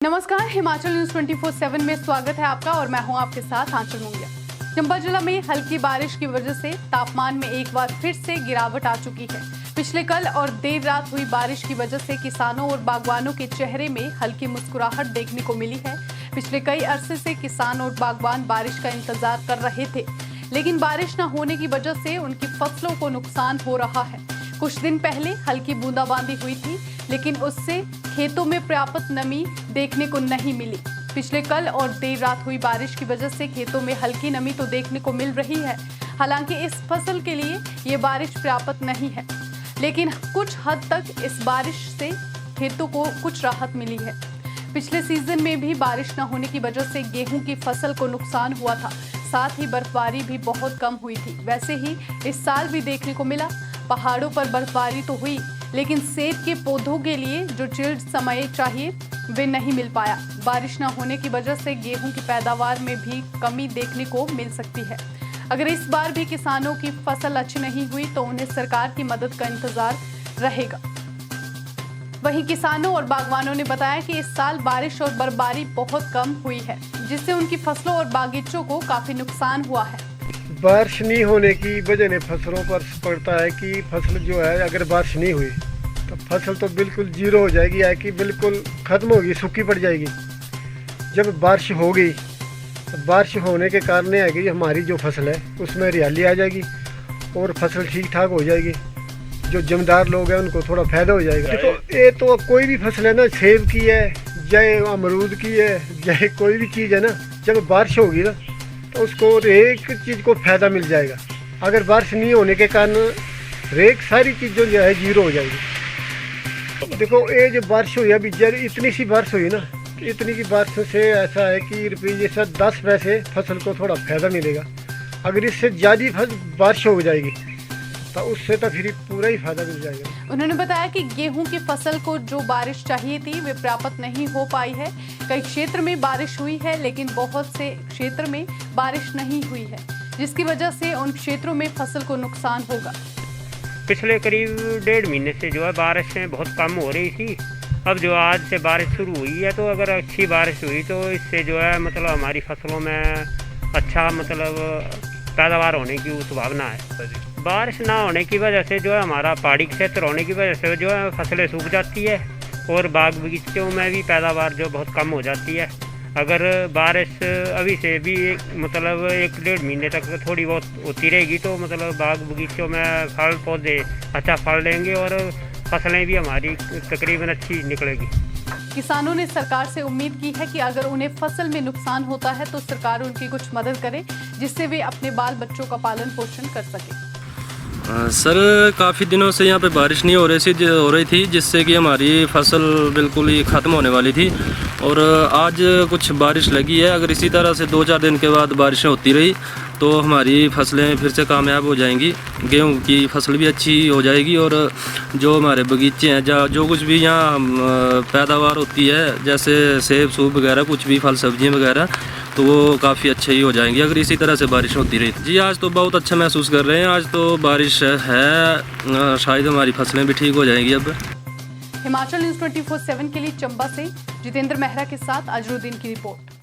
नमस्कार, हिमाचल न्यूज 24/7 में स्वागत है आपका और मैं हूं आपके साथ आंचल मुंगिया। चंबा जिला में हल्की बारिश की वजह से तापमान में एक बार फिर से गिरावट आ चुकी है। पिछले कल और देर रात हुई बारिश की वजह से किसानों और बागवानों के चेहरे में हल्की मुस्कुराहट देखने को मिली है। पिछले कई अरसे से किसान और बागवान बारिश का इंतजार कर रहे थे, लेकिन बारिश न होने की वजह से उनकी फसलों को नुकसान हो रहा है। कुछ दिन पहले हल्की बूंदाबांदी हुई थी, लेकिन उससे खेतों में पर्याप्त नमी देखने को नहीं मिली। पिछले कल और देर रात हुई बारिश की वजह से खेतों में हल्की नमी तो देखने को मिल रही है। हालांकि इस फसल के लिए ये बारिश पर्याप्त नहीं है, लेकिन कुछ हद तक इस बारिश से खेतों को कुछ राहत मिली है। पिछले सीजन में भी बारिश न होने की वजह से गेहूं की फसल को नुकसान हुआ था, साथ ही बर्फबारी भी बहुत कम हुई थी। वैसे ही इस साल भी देखने को मिला। पहाड़ों पर बर्फबारी तो हुई, लेकिन सेब के पौधों के लिए जो चिल्ड समय चाहिए वे नहीं मिल पाया। बारिश न होने की वजह से गेहूं की पैदावार में भी कमी देखने को मिल सकती है। अगर इस बार भी किसानों की फसल अच्छी नहीं हुई तो उन्हें सरकार की मदद का इंतजार रहेगा। वहीं किसानों और बागवानों ने बताया कि इस साल बारिश और बर्फबारी बहुत कम हुई है, जिससे उनकी फसलों और बागीचों को काफी नुकसान हुआ है। बारिश नहीं होने की वजह ने फसलों पर पड़ता है कि फसल जो है, अगर बारिश नहीं हुई तो फसल तो बिल्कुल जीरो हो जाएगी, है कि बिल्कुल ख़त्म होगी, सूखी पड़ जाएगी। जब बारिश होगी तो बारिश होने के कारण है कि हमारी जो फसल है उसमें हरियाली आ जाएगी और फसल ठीक ठाक हो जाएगी। जो जमींदार लोग हैं उनको थोड़ा फ़ायदा हो जाएगा। देखो, ये तो कोई भी फसल है ना, सेब की है चाहे अमरूद की है चाहे कोई भी चीज़ है ना, जब बारिश होगी ना तो उसको एक चीज़ को फ़ायदा मिल जाएगा। अगर बारिश नहीं होने के कारण रेक सारी चीज़ों जो है जीरो हो जाएगी। देखो, ये जो बारिश हुई अभी इतनी सी बारिश हुई ना, इतनी की बारिश से ऐसा है कि रुपये जैसा 10 पैसे फसल को थोड़ा फ़ायदा मिलेगा। अगर इससे ज़्यादा बारिश हो जाएगी तो उससे तो फिर पूरा ही फायदा मिल जाएगा। उन्होंने बताया कि गेहूं की फसल को जो बारिश चाहिए थी वे प्राप्त नहीं हो पाई है। कई क्षेत्र में बारिश हुई है, लेकिन बहुत से क्षेत्र में बारिश नहीं हुई है, जिसकी वजह से उन क्षेत्रों में फसल को नुकसान होगा। पिछले करीब 1.5 महीने से जो है बारिशें बहुत कम हो रही थी। अब जो आज से बारिश शुरू हुई है, तो अगर अच्छी बारिश हुई तो इससे जो है मतलब हमारी फसलों में अच्छा मतलब पैदावार होने की संभावना है। बारिश ना होने की वजह से जो है हमारा पहाड़ी क्षेत्र होने की वजह से जो है फसलें सूख जाती है और बाग बगीचों में भी पैदावार जो बहुत कम हो जाती है। अगर बारिश अभी से भी मतलब 1-1.5 महीने तक थोड़ी बहुत होती रहेगी तो मतलब बाग बगीचों में फल पौधे अच्छा फल देंगे और फसलें भी हमारी तकरीबन अच्छी निकलेगी। किसानों ने सरकार से उम्मीद की है कि अगर उन्हें फसल में नुकसान होता है तो सरकार उनकी कुछ मदद करे, जिससे वे अपने बाल बच्चों का पालन पोषण कर सके। सर, काफ़ी दिनों से यहाँ पे बारिश नहीं हो रही थी, जिससे कि हमारी फसल बिल्कुल ही ख़त्म होने वाली थी। और आज कुछ बारिश लगी है। अगर इसी तरह से 2-4 दिन के बाद बारिशें होती रही तो हमारी फसलें फिर से कामयाब हो जाएंगी। गेहूं की फसल भी अच्छी हो जाएगी और जो हमारे बगीचे हैं, जहाँ जो कुछ भी यहाँ पैदावार होती है, जैसे सेब सूब वगैरह, कुछ भी फल सब्जियाँ वगैरह, तो वो काफ़ी अच्छे ही हो जाएंगी अगर इसी तरह से बारिश होती रही। जी, आज तो बहुत अच्छा महसूस कर रहे हैं। आज तो बारिश है, शायद हमारी फसलें भी ठीक हो जाएंगी अब। हिमाचल न्यूज 24/7 के लिए चंबा से जितेंद्र मेहरा के साथ अजरुद्दीन की रिपोर्ट।